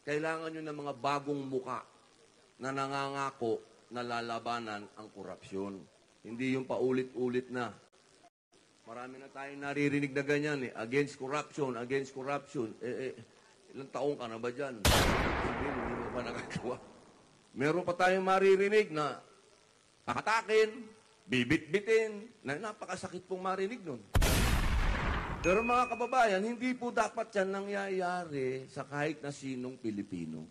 kailangan nyo ng mga bagong muka na nangangako na lalabanan ang korupsyon. Hindi yung paulit-ulit na. Marami na tayong naririnig na ganyan eh. Against corruption, against corruption. Ilang taong ka na ba dyan? Hindi mo pa nakagawa. Meron pa tayong maririnig na kakatakin, bibit-bitin, na napakasakit pong marinig nun. Pero mga kababayan, hindi po dapat yan nangyayari sa kahit na sinong Pilipino.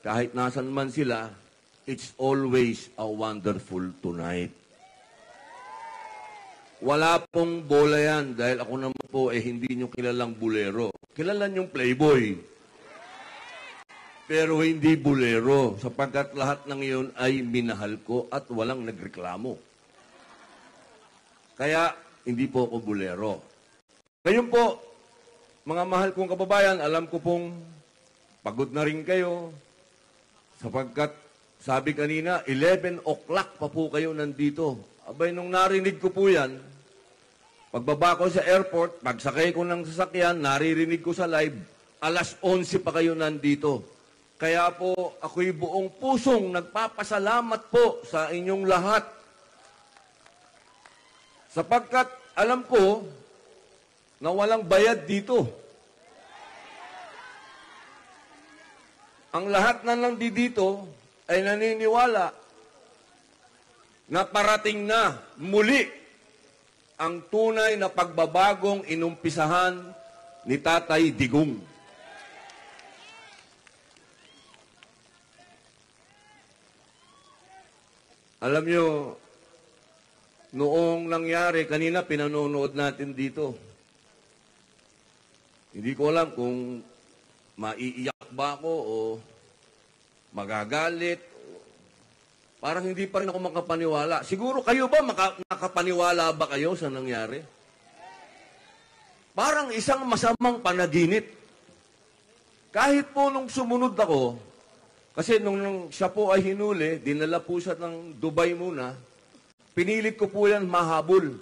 Kahit nasan man sila, it's always a wonderful tonight. Wala pong bola yan dahil ako naman po hindi nyo kilalang bulero. Kilala nyong playboy. Pero hindi bulero sapagkat lahat ng iyon ay minahal ko at walang nagreklamo. Kaya hindi po ako bulero. Ngayon po, mga mahal kong kababayan, alam ko pong pagod na rin kayo sapagkat sabi kanina, 11 o'clock pa po kayo nandito. Abay, nung narinig ko po yan, pagbaba ko sa airport, pagsakay ko ng sasakyan, naririnig ko sa live, alas 11 pa kayo nandito. Kaya po, ako'y buong pusong nagpapasalamat po sa inyong lahat. Sapagkat alam ko na walang bayad dito. Ang lahat na nandito ay naniniwala na parating na muli ang tunay na pagbabagong inumpisahan ni Tatay Digong. Alam nyo, noong nangyari, kanina pinanonood natin dito. Hindi ko alam kung maiiyak ba ako o magagalit. Parang hindi pa rin ako makapaniwala. Siguro kayo ba nakapaniwala ba kayo sa nangyari? Parang isang masamang panaginip. Kahit po nung sumunod ako, kasi nung siya po ay hinuli, dinala po siya ng Dubai muna, pinilit ko po yan mahabol.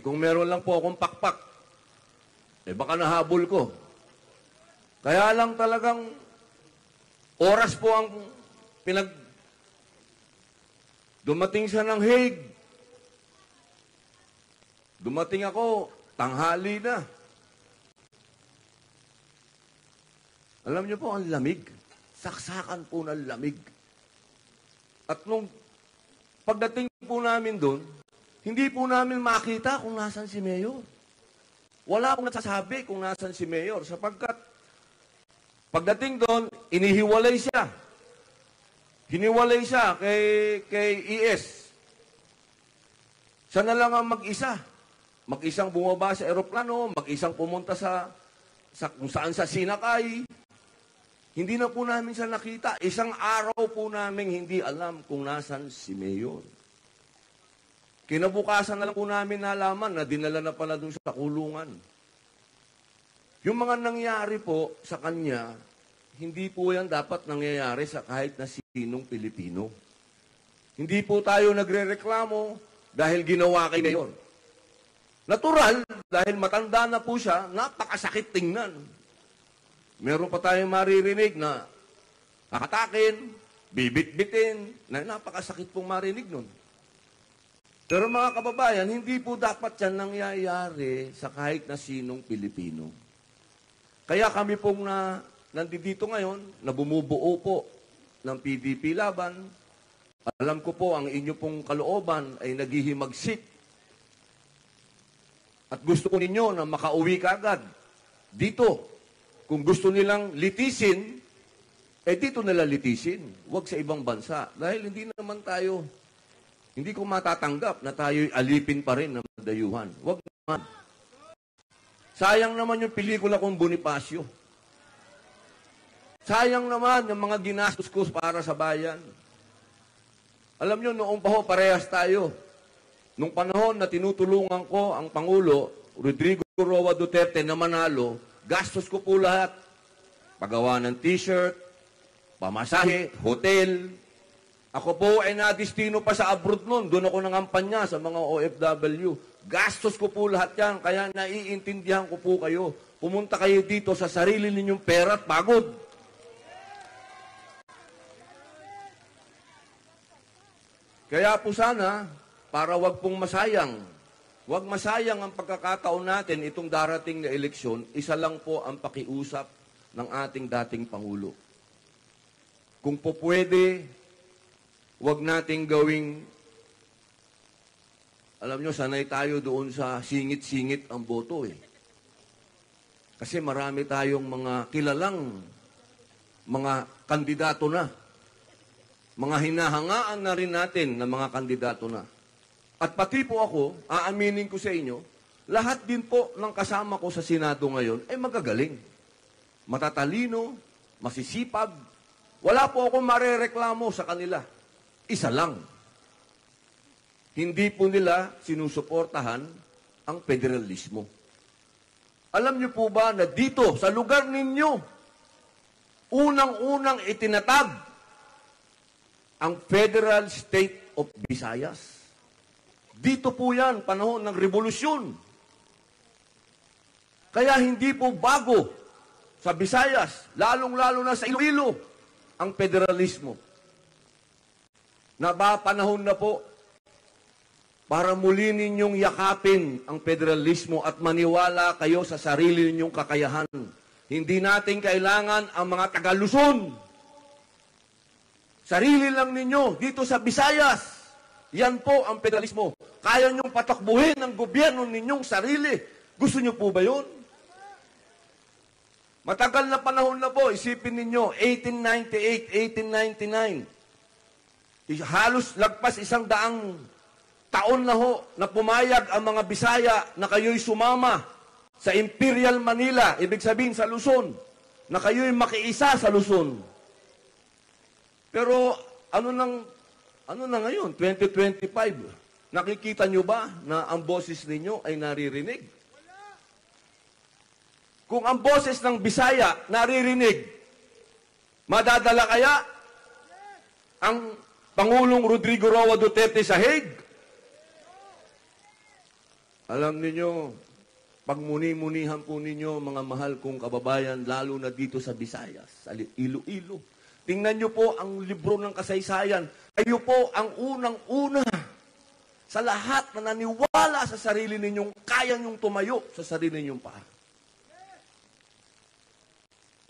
Kung meron lang po akong pakpak, baka nahabol ko. Kaya lang talagang oras po ang dumating siya ng Hague. Dumating ako, tanghali na. Alam niyo po, ang lamig. Saksakan po ng lamig. At nung pagdating po namin doon, hindi po namin makita kung nasan si Mayor. Wala akong nagsasabi kung nasan si Mayor sapagkat pagdating doon, inihiwalay siya. Hiniwalay siya kay ES. Siya na lang ang mag-isa. Mag-isang bumaba sa eroplano, mag-isang pumunta sa kung saan sa sinakay. Hindi na po namin siya nakita. Isang araw po namin hindi alam kung nasan si Mayor. Kinabukasan na lang po namin nalaman na dinala na pala doon sa kulungan. Yung mga nangyari po sa kanya, hindi po yan dapat nangyayari sa kahit na sinong Pilipino. Hindi po tayo nagrereklamo dahil ginawa kay Mayor. Natural, dahil matanda na po siya, napakasakit tingnan. Meron pa tayong maririnig na kakatakin, bibit-bitin, na napakasakit pong marinig nun. Pero mga kababayan, hindi po dapat yan nangyayari sa kahit na sinong Pilipino. Kaya kami pong nandito ngayon, na bumubuo po ng PDP laban, alam ko po ang inyo pong kalooban ay naghihimagsik. At gusto ko ninyo na makauwi kaagad dito. Kung gusto nilang litisin, dito nila litisin. Huwag sa ibang bansa. Dahil hindi naman tayo, hindi ko matatanggap na tayo'y alipin pa rin ng dayuhan. Huwag naman. Sayang naman yung pelikula kong Bonifacio. Sayang naman yung mga ginastos ko para sa bayan. Alam nyo, noong pa ho, parehas tayo. Nung panahon na tinutulungan ko ang Pangulo, Rodrigo Roa Duterte na manalo, gastos ko po lahat. Paggawa ng t-shirt, pamasahe, hotel. Ako po ay nadistino pa sa abroad noon. Doon ako nangampanya sa mga OFW. Gastos ko po lahat yan, kaya naiintindihan ko po kayo. Pumunta kayo dito sa sarili ninyong pera at pagod. Kaya po sana, para wag pong masayang, wag masayang ang pagkakataon natin itong darating na eleksyon, isa lang po ang pakiusap ng ating dating Pangulo. Kung po pwede, wag nating gawing, alam nyo, sanay tayo doon sa singit-singit ang boto eh. Kasi marami tayong mga kilalang mga kandidato na. Mga hinahangaan na rin natin na mga kandidato na. At pati po ako, aaminin ko sa inyo, lahat din po ng kasama ko sa Senado ngayon ay magagaling. Matatalino, masisipag. Wala po akong marereklamo sa kanila. Isa lang. Hindi po nila sinusuportahan ang federalismo. Alam niyo po ba na dito, sa lugar ninyo, unang-unang itinatag ang Federal State of Visayas. Dito po yan, panahon ng revolusyon. Kaya hindi po bago sa Visayas, lalong-lalo na sa Iloilo, ang federalismo. Panahon na po para muli ninyong yakapin ang federalismo at maniwala kayo sa sarili ninyong kakayahan. Hindi natin kailangan ang mga taga-Luzon. Sarili lang ninyo dito sa Visayas. Yan po ang federalismo. Kaya nyong patakbuhin ang gobyerno ninyong sarili. Gusto nyo po ba yun? Matagal na panahon na po. Isipin ninyo, 1898, 1899. Halos lagpas 100 taon na ho na pumayag ang mga Bisaya na kayo'y sumama sa Imperial Manila, ibig sabihin sa Luzon, na kayo'y makiisa sa Luzon. Pero ano na ngayon, 2025, nakikita nyo ba na ang boses ninyo ay naririnig? Kung ang boses ng Bisaya naririnig, madadala kaya ang Pangulong Rodrigo Roa Duterte sa Hague? Alam niyo, pagmuni-munihan po ninyo, mga mahal kong kababayan, lalo na dito sa Visayas, sa Iloilo. Tingnan niyo po ang libro ng kasaysayan. Kayo po ang unang-una sa lahat na naniwala sa sarili ninyong kaya niyong tumayo sa sarili ninyong paa.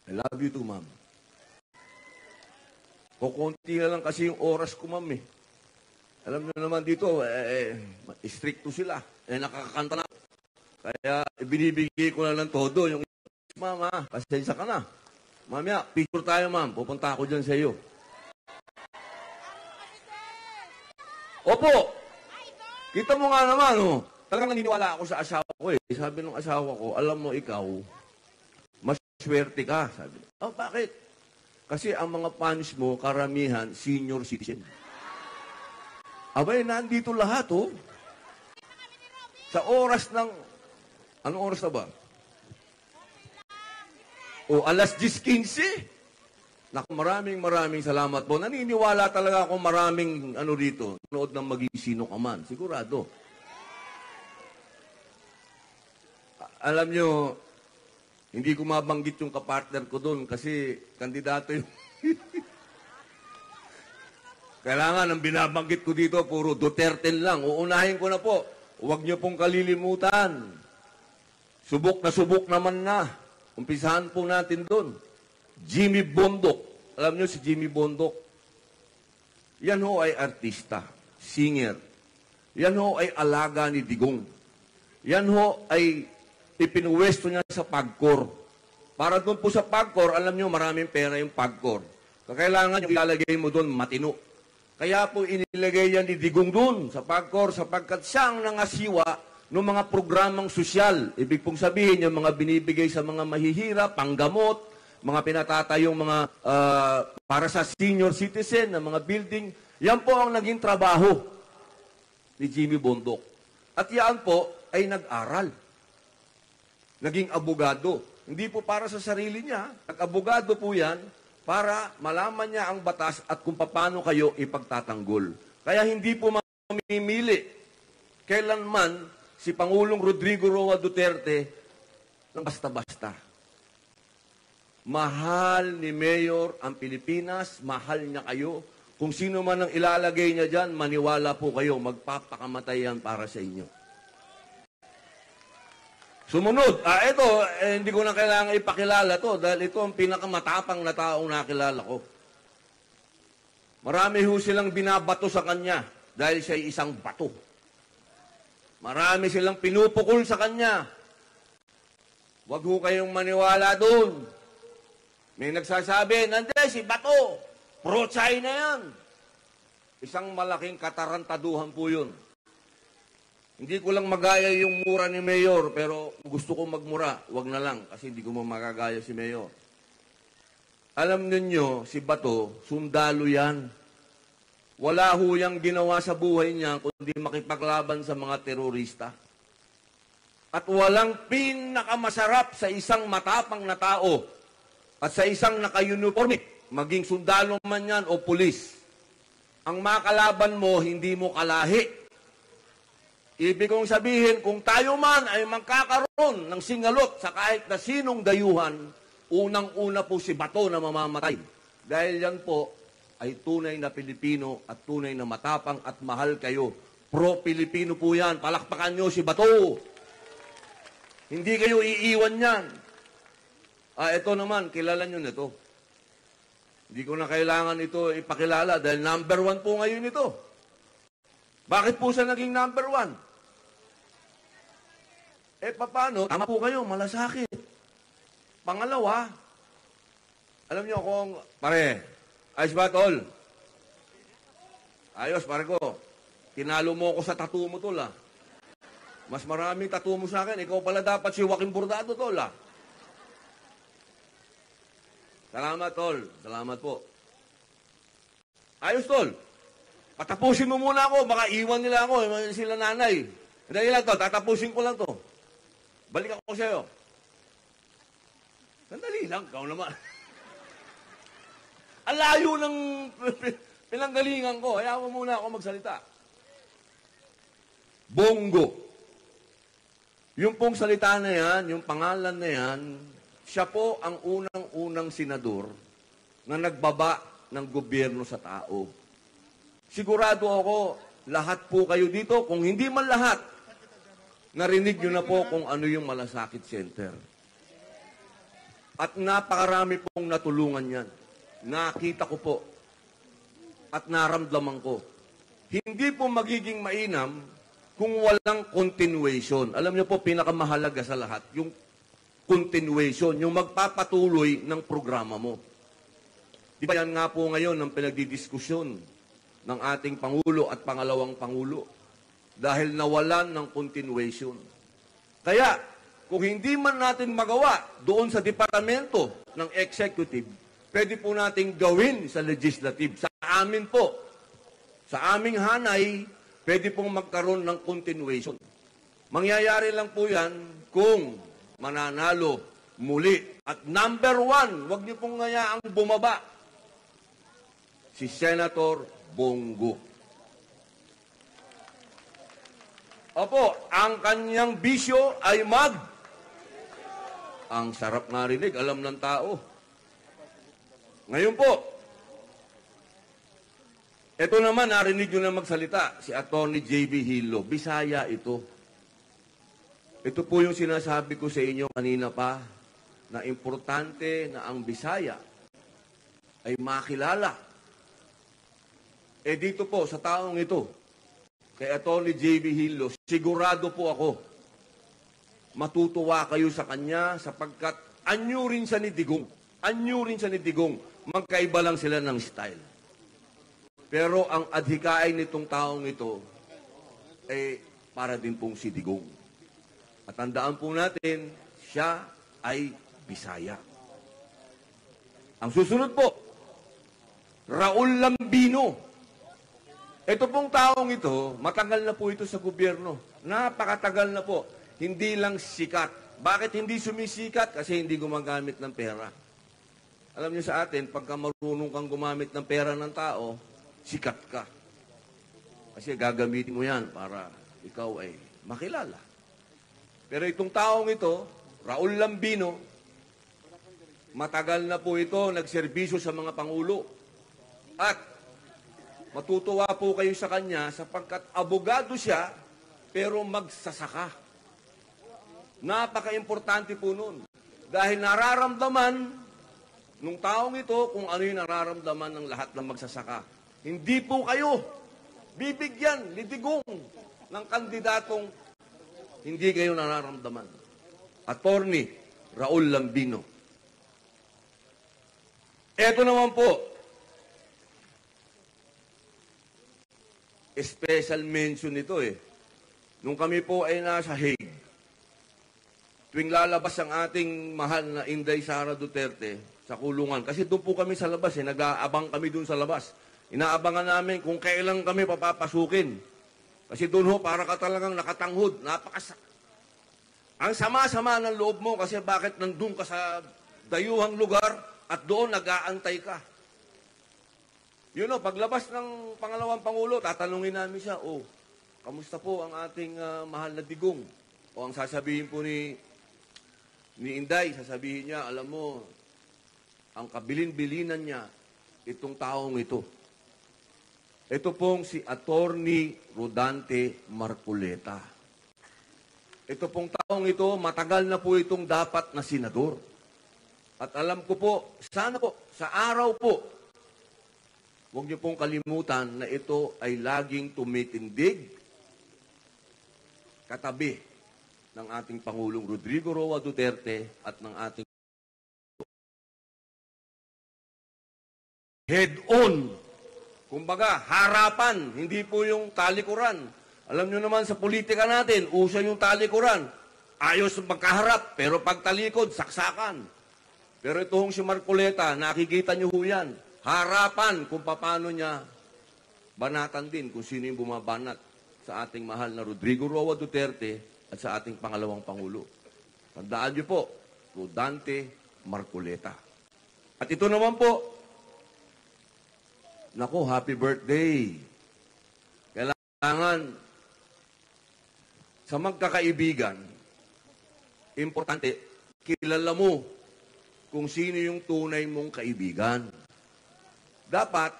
I love you too, ma'am. Kukunti na lang kasi yung oras ko, ma'am eh. Alam niyo naman dito, stricto sila. Nakakakanta na. Kaya binibigay ko na lang todo. Yung ma'am, pasensya ka na. Mamaya, picture tayo, ma'am. Pupunta ako dyan sa iyo. Opo! Kita mo nga naman, oh. Talagang naniniwala ako sa asawa ko eh. Sabi ng asawa ko, alam mo ikaw, mas swerte ka. Sabi, oh, bakit? Kasi ang mga fans mo, karamihan, senior citizen. Abay, nandito lahat, oh. Sa oras ng... Anong oras na ba? O, alas 10:15. Naku, maraming salamat po. Naniniwala talaga ako maraming rito. Nood ng mag-isino ka man. Sigurado. Alam nyo, hindi ko mabanggit yung kapartner ko doon kasi kandidato yung... Kailangan, ang binabanggit ko dito, puro Duterte lang. Uunahin ko na po. Huwag niyo pong kalilimutan. Subok naman na. Umpisahan po natin doon. Jimmy Bondok. Alam niyo si Jimmy Bondok? Yan ho ay artista, singer. Yan ho ay alaga ni Digong. Yan ho ay ipinuwesto niya sa PAGCOR. Para doon po sa PAGCOR, alam niyo maraming pera yung PAGCOR. Kailangan yung ilalagay mo doon matino. Kaya po inilagay yan ni Digong doon sa PAGCOR sapagkat siyang nangasiwa ng mga programang sosyal. Ibig pong sabihin, yung mga binibigay sa mga mahihirap, panggamot, mga pinatatayong mga para sa senior citizen, na mga building. Yan po ang naging trabaho ni Jimmy Bondok. At yan po ay nag-aral. Naging abogado. Hindi po para sa sarili niya. Nag-abogado po yan para malaman niya ang batas at kung paano kayo ipagtatanggol. Kaya hindi po mamimili kailanman si Pangulong Rodrigo Roa Duterte ng basta-basta. Mahal ni Mayor ang Pilipinas, mahal niya kayo. Kung sino man ang ilalagay niya dyan, maniwala po kayo, magpapakamatay yan para sa inyo. Sumunod, ito, hindi ko na kailangan ipakilala to dahil ito ang pinakamatapang na taong nakilala ko. Marami ho silang binabato sa kanya dahil siya ay isang bato. Marami silang pinupukol sa kanya. Huwag ho kayong maniwala doon. May nagsasabi, nandiyan si Bato, pro-China yan. Isang malaking katarantaduhan po yun. Hindi ko lang magaya yung mura ni Mayor, pero gusto ko magmura, wag na lang, kasi hindi ko magagaya si Mayor. Alam ninyo, si Bato, sundalo yan. Wala ho yang ginawa sa buhay niya, kundi makipaglaban sa mga terorista. At walang pinakamasarap sa isang matapang na tao at sa isang naka-uniforme, maging sundalo man yan o pulis. Ang makalaban mo, hindi mo kalahi. Ibig kong sabihin, kung tayo man ay magkakaroon ng singalot sa kahit na sinong dayuhan, unang-una po si Bato na mamamatay. Dahil yan po ay tunay na Pilipino at tunay na matapang at mahal kayo. Pro-Pilipino po yan. Palakpakan nyo si Bato. Hindi kayo iiwan yan. Ito naman, kilala nyo nito. Hindi ko na kailangan ito ipakilala dahil number 1 po ngayon ito. Bakit po siya naging number 1? Paano? Tama po kayo, malasakit. Pangalawa, alam nyo kung, pare, ayos ba, tol? Ayos, pare ko. Tinalo mo ako sa tattoo mo, tol, ah. Mas maraming tattoo mo sa akin. Ikaw pala dapat si Joaquin Bordado, tol, ah. Salamat, tol. Salamat po. Ayos, tol. Patapusin mo muna ako. Baka iwan nila ako. Sila nanay. Dahil lang, tol. Tatapusin ko lang to. Balik ako sa'yo. Sandali lang. Ikaw naman. Ang layo ng pinanggalingan ko. Hayaan mo muna ako magsalita. Bongo. Yung pong salita na yan, yung pangalan na yan, siya po ang unang-unang senador na nagbaba ng gobyerno sa tao. Sigurado ako, lahat po kayo dito, kung hindi man lahat, narinig nyo na po kung ano yung Malasakit Center. At napakarami pong natulungan yan. Nakita ko po at naramdaman ko. Hindi po magiging mainam kung walang continuation. Alam niyo po, pinakamahalaga sa lahat, yung continuation, yung magpapatuloy ng programa mo. Di ba yan nga po ngayon ang pinagdidiskusyon ng ating Pangulo at pangalawang Pangulo dahil nawalan ng continuation. Kaya, kung hindi man natin magawa doon sa departamento ng executive, pwede po natin gawin sa legislative. Sa amin po, sa aming hanay, pwede pong magkaroon ng continuation. Mangyayari lang po yan kung mananalo muli. At number 1, wag niyo pong ngayaang bumaba, si Senator Bongo. Opo, ang kanyang bisyo ay ang sarap narinig, alam ng tao. Ngayon po, ito naman, narinig nyo na magsalita, si Atty. J.B. Hillo. Bisaya ito. Ito po yung sinasabi ko sa inyo kanina pa, na importante na ang Bisaya ay makilala. Dito po, sa taong ito, kay Atty. J.B. Hillo, sigurado po ako, matutuwa kayo sa kanya sapagkat anyo rin siya ni Digong. Anyo rin siya ni Digong. Magkaiba lang sila ng style. Pero ang adhikain nitong taong ito ay para din pong si Digong. At tandaan po natin, siya ay Bisaya. Ang susunod po, Raul Lambino. Ito pong taong ito, matagal na po ito sa gobyerno. Napakatagal na po. Hindi lang sikat. Bakit hindi sumisikat? Kasi hindi gumagamit ng pera. Alam niyo sa atin, pagka marunong kang gumamit ng pera ng tao, sikat ka. Kasi gagamitin mo yan para ikaw ay makilala. Pero itong taong ito, Raul Lambino, matagal na po ito nagserbisyo sa mga pangulo. At matutuwa po kayo sa kanya sapagkat abogado siya, pero magsasaka. Napaka-importante po nun. Dahil nararamdaman nung taong ito kung ano yung nararamdaman ng lahat ng magsasaka. Hindi po kayo bibigyan, litigong ng kandidatong hindi kayo nararamdaman. Attorney Raul Lambino. Ito naman po, special mention nito Nung kami po ay nasa Hague, tuwing lalabas ang ating mahal na Inday Sara Duterte sa kulungan, kasi doon po kami sa labas, nag-aabang kami doon sa labas. Inaabangan namin kung kailan kami papapasukin. Kasi doon ho, para ka talagang nakatanghod. Ang sama-sama ng loob mo kasi bakit nandun ka sa dayuhang lugar at doon nag-aantay ka. Yun o, paglabas ng pangalawang Pangulo, tatanungin namin siya, kamusta po ang ating mahal na digong? O ang sasabihin po ni Inday, sasabihin niya, alam mo, ang kabilin-bilinan niya, itong taong ito. Ito pong si Attorney Rodante Marcoleta. Ito pong taong ito, matagal na po itong dapat na senador. At alam ko po, sana po, sa araw po, huwag niyo pong kalimutan na ito ay laging tumitindig katabi ng ating Pangulong Rodrigo Roa Duterte at ng ating head-on. Kumbaga, harapan, hindi po yung talikuran. Alam nyo naman sa politika natin, uso yung talikuran. Ayos magkaharap, pero pag talikod, saksakan. Pero ito hong si Marcoleta, nakikita nyo ho yan. Harapan kung paano niya banatan din kung sino yung bumabanat sa ating mahal na Rodrigo Roa Duterte at sa ating pangalawang Pangulo. Tandaan nyo po, Rodante Marcoleta. At ito naman po, naku, happy birthday. Kailangan sa magkakaibigan, importante, kilala mo kung sino yung tunay mong kaibigan. Dapat,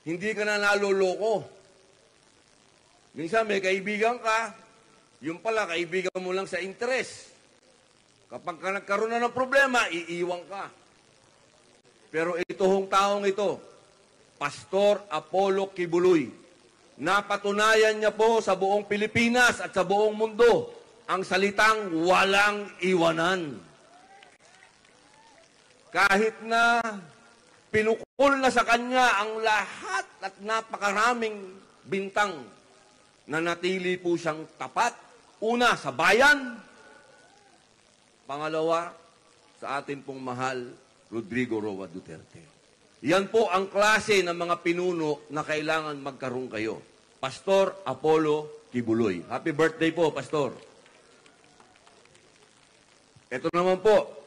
hindi ka na naloloko. Minsan may kaibigan ka, yung pala kaibigan mo lang sa interes. Kapag ka nagkaroon na ng problema, iiwan ka. Pero ito hong taong ito, Pastor Apollo Kibuloy, napatunayan niya po sa buong Pilipinas at sa buong mundo ang salitang walang iwanan. Kahit na pinukol na sa kanya ang lahat at napakaraming bintang, nanatili po siyang tapat. Una, sa bayan. Pangalawa, sa atin pong mahal, Rodrigo Roa Duterte. Yan po ang klase ng mga pinuno na kailangan magkaroon kayo. Pastor Apollo Kibuloy. Happy birthday po, Pastor. Ito naman po.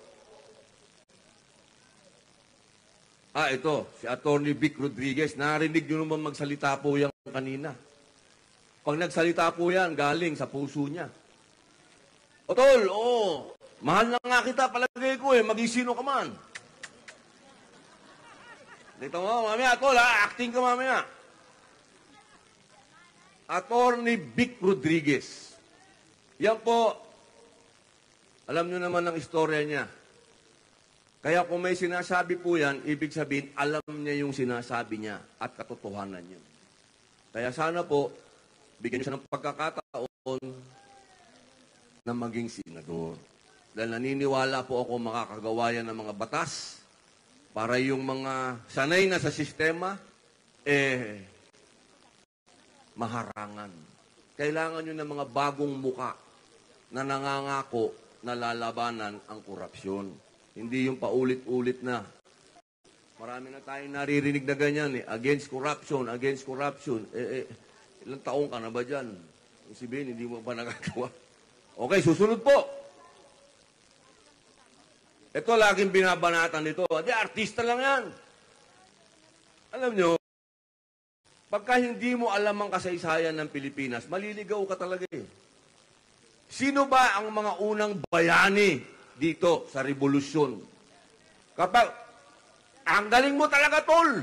Ito, si Attorney Vic Rodriguez. Narinig nyo naman magsalita po yan kanina. Pag nagsalita po yan, galing sa puso niya. Tol, mahal na nga kita, palagay ko maging sino ka man. Dito mo, mamaya, Tol, acting ka mamaya. Attorney Vic Rodriguez. Yan po, alam nyo naman ang istorya niya. Kaya kung may sinasabi po yan, ibig sabihin, alam niya yung sinasabi niya at katotohanan niya. Kaya sana po, bigyan niyo siya ng pagkakataon na maging senador. Dahil naniniwala po ako makakagawa yan ng mga batas para yung mga sanay na sa sistema, maharangan. Kailangan nyo ng mga bagong muka na nangangako na lalabanan ang korupsyon. Hindi yung paulit-ulit na. Marami na tayong naririnig na ganyan against corruption, against corruption. Ilang taong ka na ba dyan? Sabihin, hindi mo ba nagagawa? Okay, susunod po. Ito laging binabanatan nito. Di, artista lang yan. Alam nyo, pagka hindi mo alam ang kasaysayan ng Pilipinas, maliligaw ka talaga . Sino ba ang mga unang bayani dito sa revolusyon? Kapag, ang galing mo talaga, tol!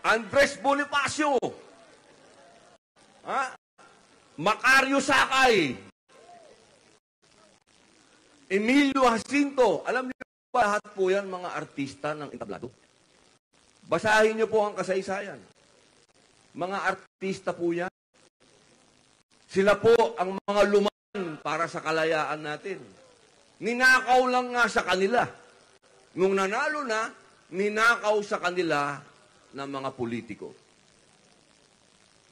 Andres Bonifacio, Macario Sakay, Emilio Jacinto. Alam niyo ba, lahat po yan mga artista ng entablado? Basahin niyo po ang kasaysayan. Mga artista po yan. Sila po ang mga luman para sa kalayaan natin. Ninakaw lang nga sa kanila. Nung nanalo na, ninakaw sa kanila ng mga politiko.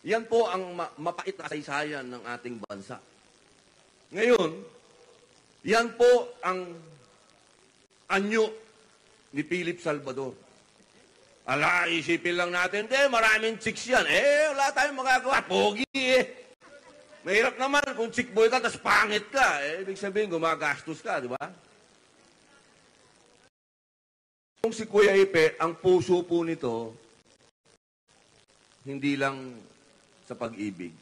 Yan po ang mapait na kasaysayan ng ating bansa. Ngayon, yan po ang anyo ni Philip Salvador. Ala, isipin lang natin, maraming chicks yan. Wala tayong magagawa. Pogi Mahirap naman kung chick boy ka, tapos pangit ka. Ibig sabihin, gumagastos ka, di ba? Kung si Kuya Ipe, ang puso po nito, hindi lang sa pag-ibig.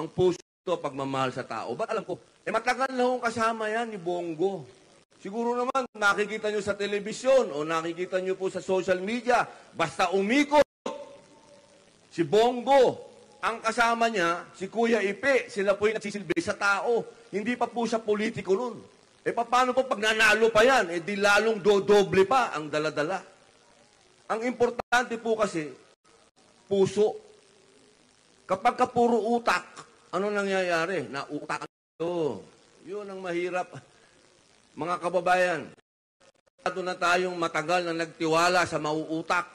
Ang puso ito, pagmamahal sa tao. Ba't alam ko, matagal na akong kasama yan ni Bongo. Siguro naman, nakikita nyo sa telebisyon o nakikita nyo po sa social media, basta umikot si Bongo, ang kasama niya, si Kuya Ipe, sila po yung nagsisilbi sa tao. Hindi pa po siya politiko nun. Paano po pag nanalo pa yan? Di lalong dodoble pa ang daladala. Ang importante po kasi, puso. Kapag ka puro utak, ano nangyayari? Nautak ito. Yun ang mahirap. Mga kababayan, na tayong matagal na nagtiwala sa mauutak.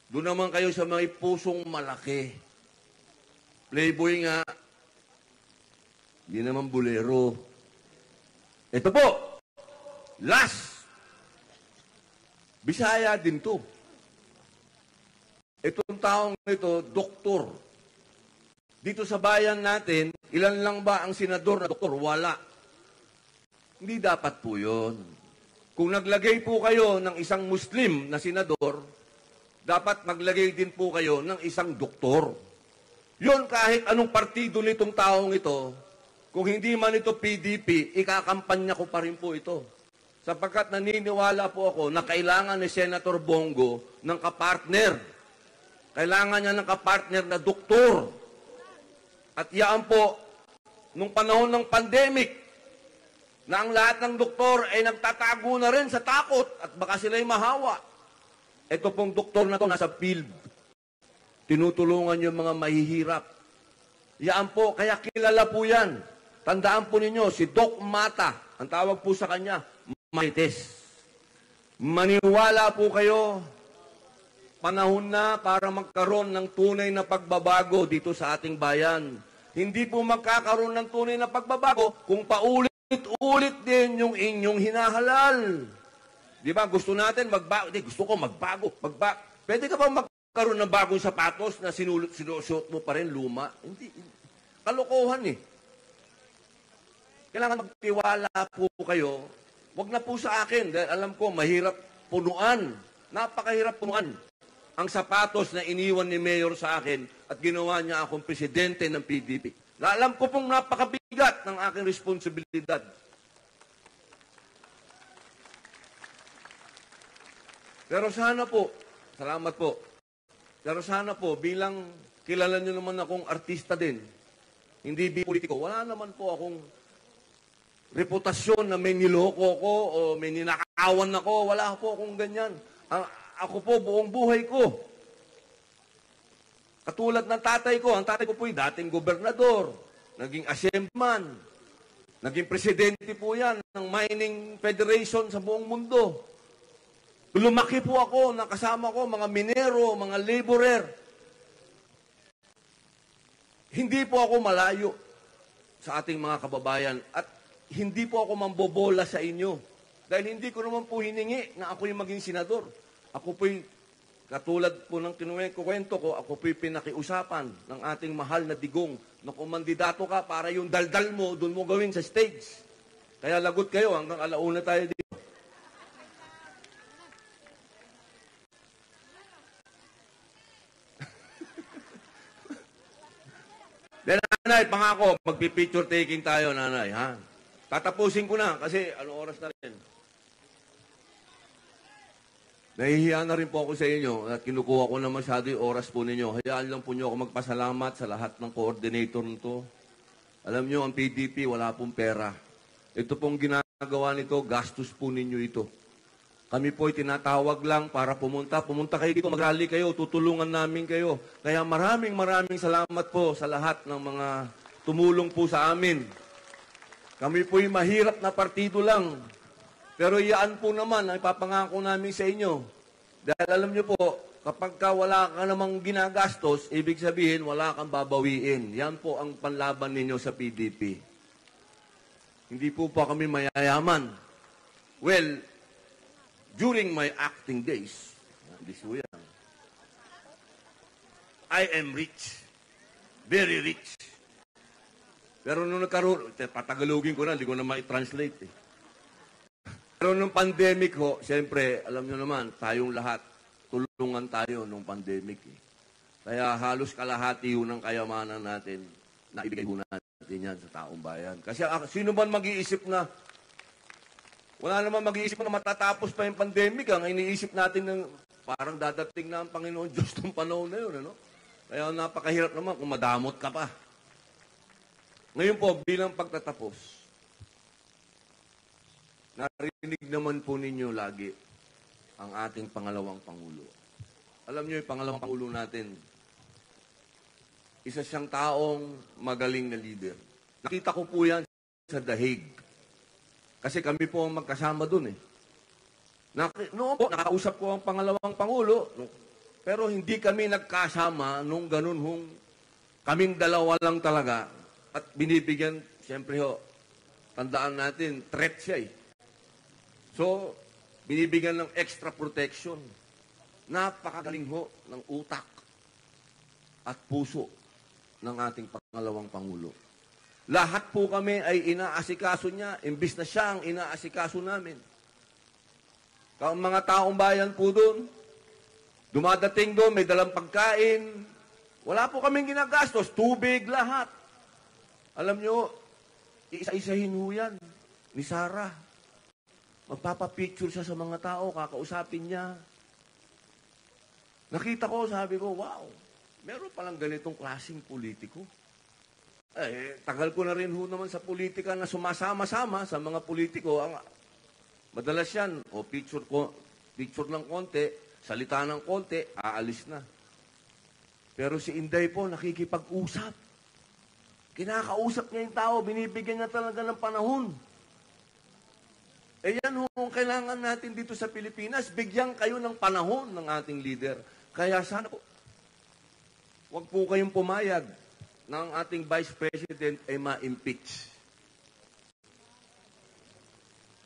Doon naman kayo sa may pusong malaki. Playboy nga, hindi naman bolero. Ito po, last. Bisaya din to. Itong taong ito, doktor. Dito sa bayan natin, ilan lang ba ang senador na doktor? Wala. Hindi dapat po yun. Kung naglagay po kayo ng isang Muslim na senador, dapat maglagay din po kayo ng isang doktor. Yun, kahit anong partido nitong taong ito, kung hindi man ito PDP, ikakampanya ko pa rin po ito. Sapagkat naniniwala po ako na kailangan ni Senator Bongo ng kapartner. Kailangan niya ng kapartner na doktor. At yan po, nung panahon ng pandemic, na ang lahat ng doktor ay nagtatago na rin sa takot at baka sila'y mahawa. Ito pong doktor na to nasa field. Tinutulungan yung mga mahihirap. Yan po, kaya kilala po yan. Tandaan po ninyo, si Doc Mata, ang tawag po sa kanya, Marites. Maniwala po kayo, panahon na para magkaroon ng tunay na pagbabago dito sa ating bayan. Hindi po magkakaroon ng tunay na pagbabago kung paulit-ulit din yung inyong hinahalal. Di ba? Gusto natin magbago. Di, gusto ko magbago. Pwede ka ba magkaroon ng bagong sapatos na sinusuot mo pa rin luma? Hindi. Kalokohan eh. Kailangan magtiwala po kayo. Huwag na po sa akin dahil alam ko mahirap punuan. Napakahirap punuan ang sapatos na iniwan ni Mayor sa akin at ginawa niya akong presidente ng PDP. Alam ko pong napakabigat ng aking responsibilidad. Pero sana po, salamat po, pero sana po, bilang kilala niyo naman akong artista din, hindi politiko, wala naman po akong reputasyon na may niloko ko o may ninakawan ako, wala po akong ganyan. Ako po, buong buhay ko. Katulad ng tatay ko, ang tatay ko po yung dating gobernador, naging assemblyman, naging presidente po yan ng mining federation sa buong mundo. Lumaki po ako, nakasama ko mga minero, mga laborer. Hindi po ako malayo sa ating mga kababayan at hindi po ako mambobola sa inyo. Dahil hindi ko naman po hiningi na ako yung maging senador. Ako po'y, katulad po ng kinuwento ko, ako po'y pinakiusapan ng ating mahal na digong na kumandidato ka para yung daldal mo, doon mo gawin sa stage. Kaya lagot kayo hanggang alauna tayo dito. nanay, pangako, magpipicture taking tayo, nanay, ha? Tatapusin ko na kasi ano oras na rin. Nahihiya na rin po ako sa inyo at kinukuha ko na masyado yung oras po ninyo. Hayaan lang po nyo ako magpasalamat sa lahat ng coordinator nito. Alam nyo, ang PDP, wala pong pera. Ito pong ginagawa nito, gastos po ninyo ito. Kami po ay tinatawag lang para pumunta. Pumunta kayo dito, mag-rally kayo, tutulungan namin kayo. Kaya maraming salamat po sa lahat ng mga tumulong po sa amin. Kami po ay mahirap na partido lang. Pero iyaan po naman ang ipapangako namin sa inyo. Dahil alam nyo po, kapag wala ka namang ginagastos, ibig sabihin wala kang babawiin. Yan po ang panlaban ninyo sa PDP. Hindi po pa kami mayayaman. Well, during my acting days, I am rich. Very rich. Pero nung nagkaroon, patagalogin ko na, hindi ko na ma-translate eh. Pero nung pandemic ho, siyempre, alam nyo naman, tayong lahat, tulungan tayo nung pandemic. Eh. Kaya halos kalahati ho ng kayamanan natin, naibigay ho natin yan sa taong bayan. Kasi sino man mag-iisip na, wala naman mag-iisip na matatapos pa yung pandemic. Ang iniisip natin ng parang dadating na ang Panginoon Diyos ng panahon na yun. Ano? Kaya napakahirap naman kung madamot ka pa. Ngayon po, bilang pagtatapos, narinig naman po ninyo lagi ang ating pangalawang Pangulo. Alam niyo yung pangalawang Pangulo natin, isa siyang taong magaling na leader. Nakita ko po yan sa The Hague. Kasi kami po ang magkasama dun eh. Noon po, nakausap ko ang pangalawang Pangulo, pero hindi kami nagkasama nung ganun hong kaming dalawa lang talaga. At binibigyan, siyempre ho, tandaan natin, threat siya eh. So, binibigyan ng extra protection. Napakagaling ho ng utak at puso ng ating pangalawang Pangulo. Lahat po kami ay inaasikaso niya, imbis na siya ang inaasikaso namin. Ang mga taong bayan po doon, dumadating doon, may dalang pagkain, wala po kaming ginagastos, tubig, lahat. Alam nyo, isa-isahin ho yan ni Sarah. Magpapapicture siya sa mga tao, kakausapin niya. Nakita ko, sabi ko, wow, meron palang ganitong klaseng politiko. Tagal ko na rin ho naman sa politika na sumasama-sama sa mga politiko. Madalas yan, picture ng konti, salita ng konti, aalis na. Pero si Inday po, nakikipag-usap. Kinakausap niya yung tao, binibigyan niya talaga ng panahon. Yan kung kailangan natin dito sa Pilipinas, bigyan kayo ng panahon ng ating leader. Kaya sana po, huwag po kayong pumayag na ang ating Vice President ay ma-impeach.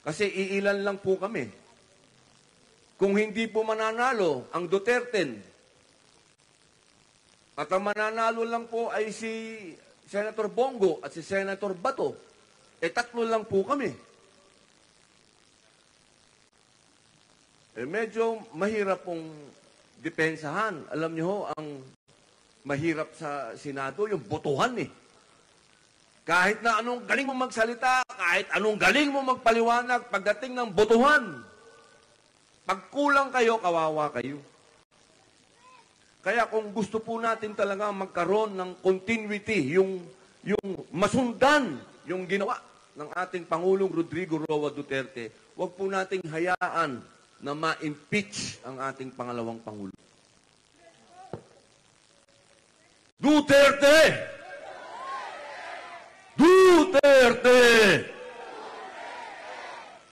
Kasi iilan lang po kami. Kung hindi po mananalo ang Duterte, at ang mananalo lang po ay si Senator Bongo at si Senator Bato, tatlo lang po kami. Medyo mahirap pong depensahan. Alam niyo ho, ang mahirap sa Senado, yung botohan eh. Kahit na anong galing mo magsalita, kahit anong galing mo magpaliwanag, pagdating ng botohan, pag kulang kayo, kawawa kayo. Kaya kung gusto po natin talaga magkaroon ng continuity, yung masundan yung ginawa ng ating Pangulong Rodrigo Roa Duterte, huwag po nating hayaan na ma-impeach ang ating pangalawang Pangulo. Duterte! Duterte!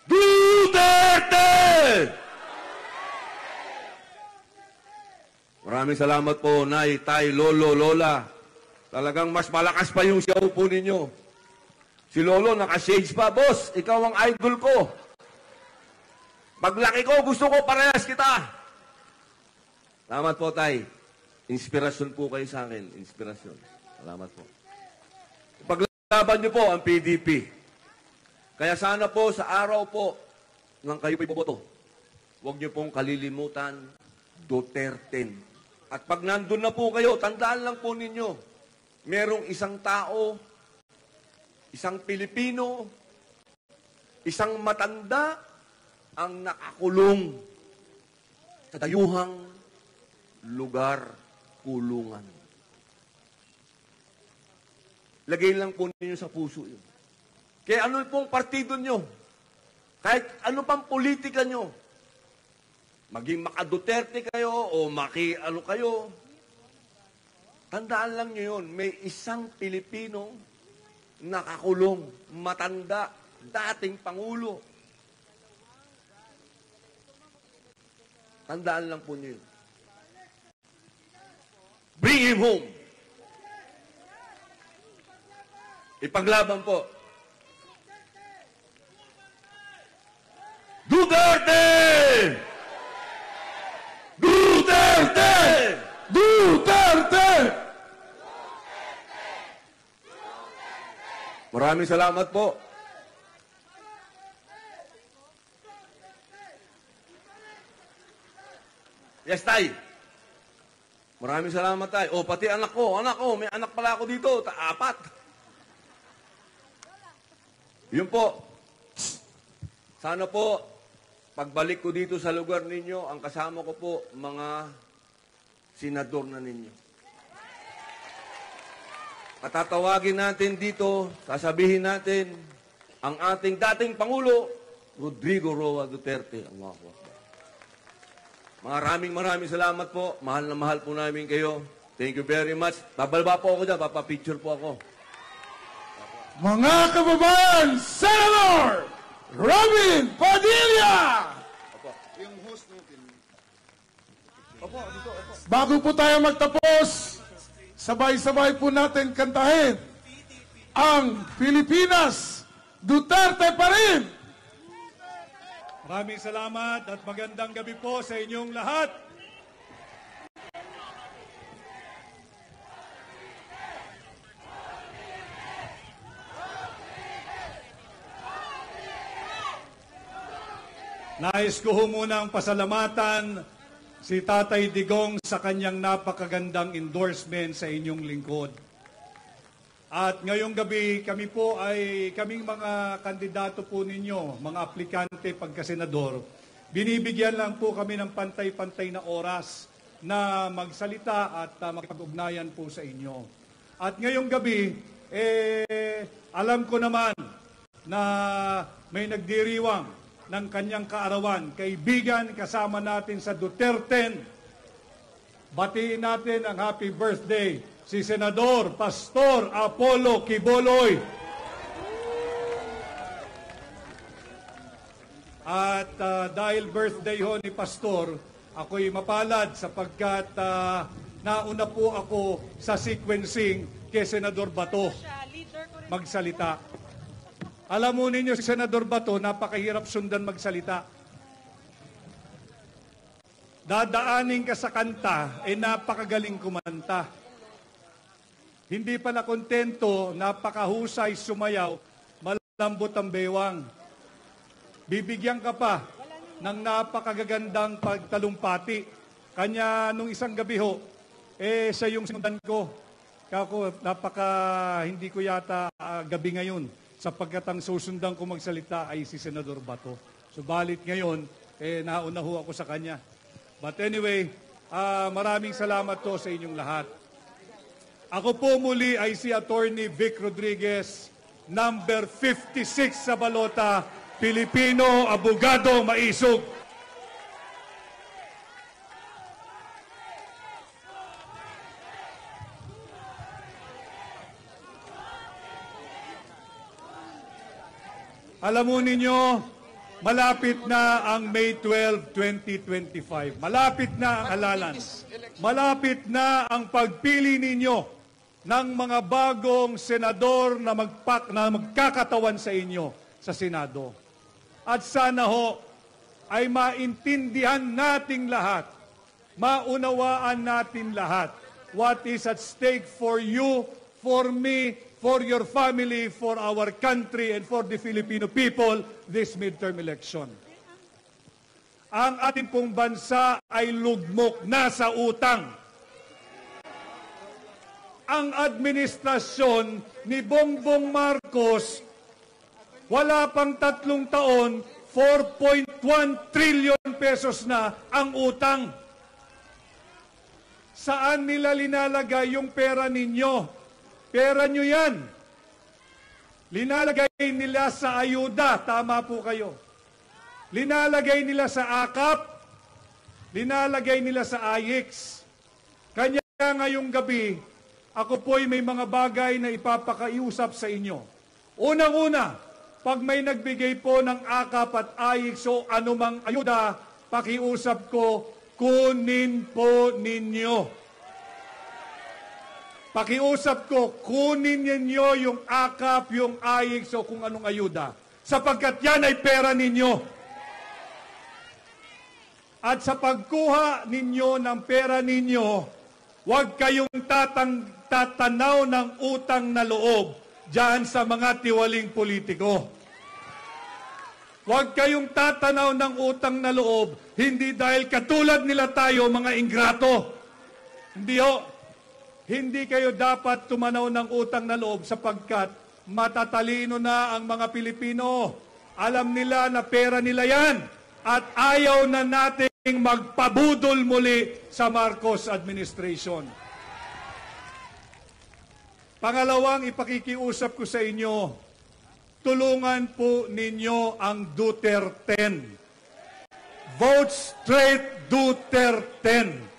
Duterte! Maraming salamat po, Nay, Tay, Lolo, Lola. Talagang mas malakas pa yung siyaw po ninyo. Si Lolo, naka-shades pa. Boss, ikaw ang idol ko. Paglaki ko, gusto ko parehas kita. Salamat po, Tay. Inspirasyon po kayo sa akin. Inspirasyon. Salamat po. Paglaban niyo po ang PDP. Kaya sana po, sa araw po, nang kayo po'y boboto, huwag niyo pong kalilimutan, Duterte. At pag nandun na po kayo, tandaan lang po ninyo, merong isang tao, isang Pilipino, isang matanda ang nakakulong sa dayuhang lugar, kulungan. Lagay lang po ninyo sa puso yun. Kaya ano pong partido nyo, kahit ano pang politika nyo, maging maka-Duterte kayo o maki-ano kayo, tandaan lang nyo yun, may isang Pilipino nakakulong, matanda, dating Pangulo. Tandaan lang po nyo yun. Bring him home. Ipaglaban po. Duterte! Duterte! Duterte! Maraming salamat po. Yes, Tay. Maraming salamat, Tay. O, pati anak ko, may anak pala ako dito, 4. Yun po. Sana po, pagbalik ko dito sa lugar ninyo, ang kasama ko po, mga senador na ninyo. Patatawagin natin dito, sasabihin natin, ang ating dating Pangulo, Rodrigo Roa Duterte. Allahu Akbar. Maraming salamat po. Mahal na mahal po namin kayo. Thank you very much. Babalba po ako dyan. Papapicture po ako. Mga kababayan, Senator Robin Padilla! Opo. Yung host natin. Opo, dito, opo. Bago po tayo magtapos, sabay-sabay po natin kantahin ang Pilipinas, Duterte pa rin! Maraming salamat at magandang gabi po sa inyong lahat. Nais ko munang pasalamatan si Tatay Digong sa kanyang napakagandang endorsement sa inyong lingkod. At ngayong gabi, kaming mga kandidato po ninyo, mga aplikante pagkasenador, binibigyan lang po kami ng pantay-pantay na oras na magsalita at makipag-ugnayan po sa inyo. At ngayong gabi, alam ko naman na may nagdiriwang ng kanyang kaarawan, kaibigan kasama natin sa Duterte. Batiin natin ang happy birthday si Senador Pastor Apollo Quiboloy. At dahil birthday ho ni Pastor, ako'y mapalad sapagkat nauna po ako sa sequencing kay Senador Bato magsalita. Alam mo ninyo, si Senador Bato, napakahirap sundan magsalita. Dadaanin ka sa kanta, napakagaling kumanta. Hindi pala kontento, napakahusay sumayaw, malambot ang bewang. Bibigyan ka pa ng napakagagandang pagtalumpati. Kanya nung isang gabi ho, siya yung sinundan ko. Kako, hindi ko yata gabi ngayon sapagkat ang susundan ko magsalita ay si Senador Bato. Subalit ngayon, nauna ho ako sa kanya. But anyway, maraming salamat to sa inyong lahat. Ako po muli ay si Attorney Vic Rodriguez, number 56 sa balota, Pilipino, abogado, maisog. Alam mo ninyo, malapit na ang May 12, 2025. Malapit na ang halalan. Malapit na ang pagpili ninyo ng mga bagong senador na magkakatawan sa inyo sa Senado. At sana ho ay maintindihan nating lahat, maunawaan natin lahat what is at stake for you, for me, for your family, for our country, and for the Filipino people this midterm election. Ang ating pong bansa ay lugmok na sa utang. ang administrasyon ni Bongbong Marcos, wala pang 3 taon, 4.1 trillion pesos na ang utang. Saan nila linalagay yung pera ninyo? Pera nyo yan. Linalagay nila sa ayuda, tama po kayo. Linalagay nila sa AKAP, linalagay nila sa AYIX. Kanya ngayong gabi, ako po'y may mga bagay na ipapakaiusap sa inyo. Unang-una, pag may nagbigay po ng AKAP at AYIX o anumang ayuda, pakiusap ko, kunin po ninyo. Pakiusap ko, kunin ninyo yung AKAP, yung AYIX o kung anong ayuda. Sapagkat yan ay pera ninyo. At sa pagkuha ninyo ng pera ninyo, huwag kayong tatanaw ng utang na loob dyan sa mga tiwaling politiko. Huwag kayong tatanaw ng utang na loob, hindi dahil katulad nila tayo, mga ingrato. Hindi ho. Hindi kayo dapat tumanaw ng utang na loob sapagkat matatalino na ang mga Pilipino. Alam nila na pera nila yan at ayaw na nating magpabudol muli sa Marcos administration. Pangalawang ipakikiusap ko sa inyo, tulungan po ninyo ang Duterte. Vote straight Duterte.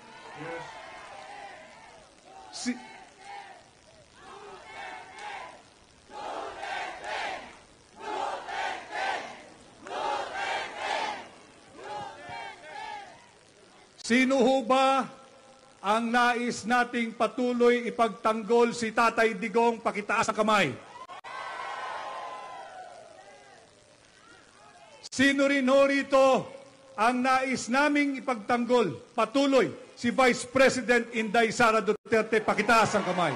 Sino ho ba ang nais nating patuloy ipagtanggol si Tatay Digong? Pakitaas ang kamay. Sino rin ho rito ang nais naming ipagtanggol patuloy si Vice President Inday Sara Duterte? Pakitaas ang kamay.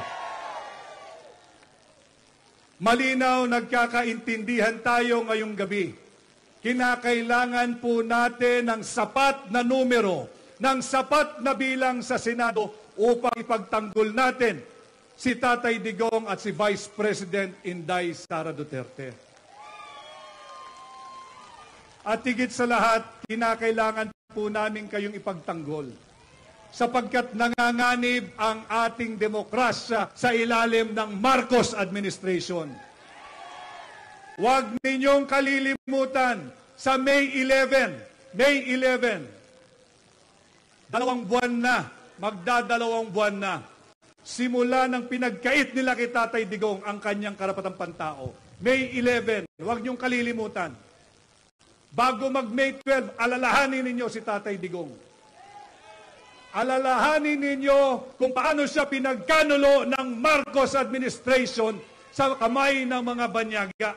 Malinaw, nagkakaintindihan tayo ngayong gabi. Kinakailangan po natin ng sapat na numero, ng sapat na bilang sa Senado upang ipagtanggol natin si Tatay Digong at si Vice President Inday Sara Duterte. At higit sa lahat, kinakailangan po namin kayong ipagtanggol sapagkat nanganganib ang ating demokrasya sa ilalim ng Marcos administration. Huwag ninyong kalilimutan sa May 11, 2 buwan na, magdadalawang buwan na, simula ng pinagkait nila kay Tatay Digong ang kanyang karapatang pantao. May 11, huwag niyong kalilimutan. Bago mag-May 12, alalahanin ninyo si Tatay Digong. Alalahanin ninyo kung paano siya pinagkanulo ng Marcos administration sa kamay ng mga banyaga.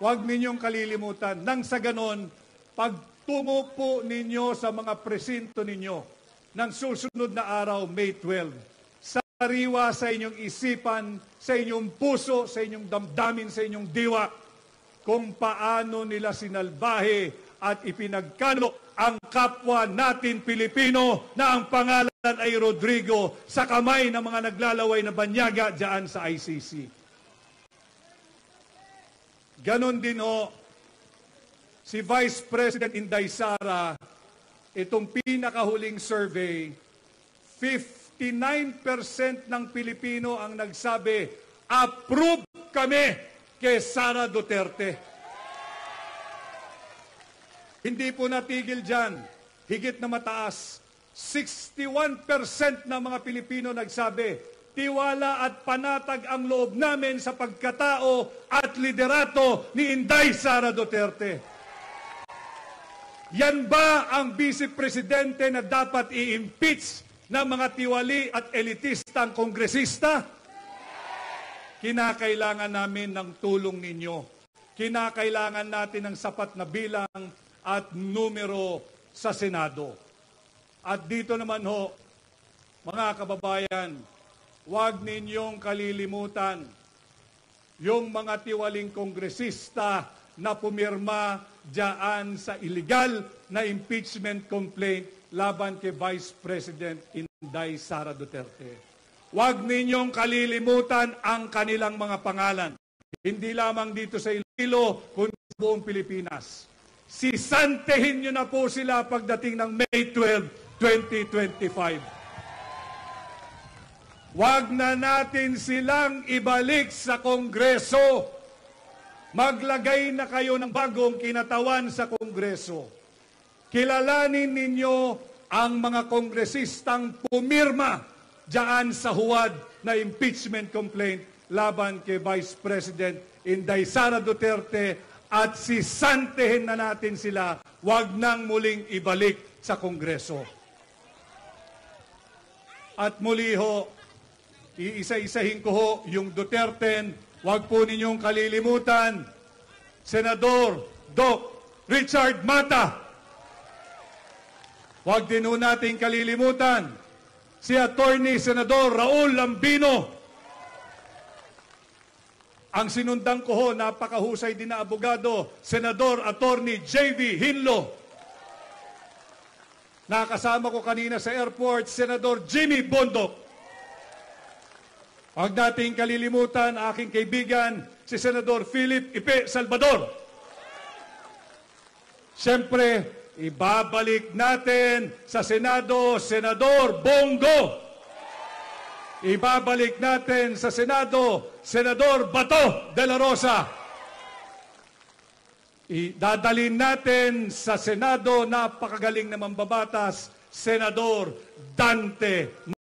Huwag ninyong kalilimutan. Nang sa ganon, pagtungo po ninyo sa mga presinto ninyo ng susunod na araw, May 12, sariwa sa inyong isipan, sa inyong puso, sa inyong damdamin, sa inyong diwa, kung paano nila sinalbahe at ipinagkanulo ang kapwa natin Pilipino na ang pangalan ay Rodrigo sa kamay ng mga naglalaway na banyaga dyan sa ICC. Ganon din ho, si Vice President Inday Sara, itong pinakahuling survey, 59% ng Pilipino ang nagsabi, approve kami kay Sara Duterte. Hindi po natigil dyan, higit na mataas, 61% ng mga Pilipino nagsabi, tiwala at panatag ang loob namin sa pagkatao at liderato ni Inday Sara Duterte. Yan ba ang Vice Presidente na dapat i-impeach ng mga tiwali at elitistang kongresista? Kinakailangan namin ng tulong ninyo. Kinakailangan natin ng sapat na bilang at numero sa Senado. At dito naman ho, mga kababayan, huwag ninyong kalilimutan yung mga tiwaling kongresista na pumirma diyan sa illegal na impeachment complaint laban kay Vice President Inday Day Sara Duterte. Huwag ninyong kalilimutan ang kanilang mga pangalan. Hindi lamang dito sa Iloilo, kundi sa buong Pilipinas. Sisantehin nyo na po sila pagdating ng May 12, 2025. Huwag na natin silang ibalik sa Kongreso. Maglagay na kayo ng bagong kinatawan sa Kongreso. Kilalanin ninyo ang mga kongresistang pumirma diyan sa huwad na impeachment complaint laban kay Vice President Inday Sara Duterte at sisantehin na natin sila, wag nang muling ibalik sa Kongreso. At muli ho, iisa-isahin ko ho yung Duterte, wag po ninyong kalilimutan, Senador Doc Richard Mata. Wag din ho natin kalilimutan si Attorney Senador Raul Lambino. Ang sinundan ko ho, napakahusay din na abogado, Senador Attorney J.V. Hinlo. Nakasama ko kanina sa airport, Senador Jimmy Bondoc. Huwag nating kalilimutan aking kaibigan, si Senador Philip Ipe Salvador. Siyempre, ibabalik natin sa Senado, Senador Bongo. Ibabalik natin sa Senado, Senador Bato de la Rosa. Idadalhin natin sa Senado, napakagaling na mambabatas, Senador Dante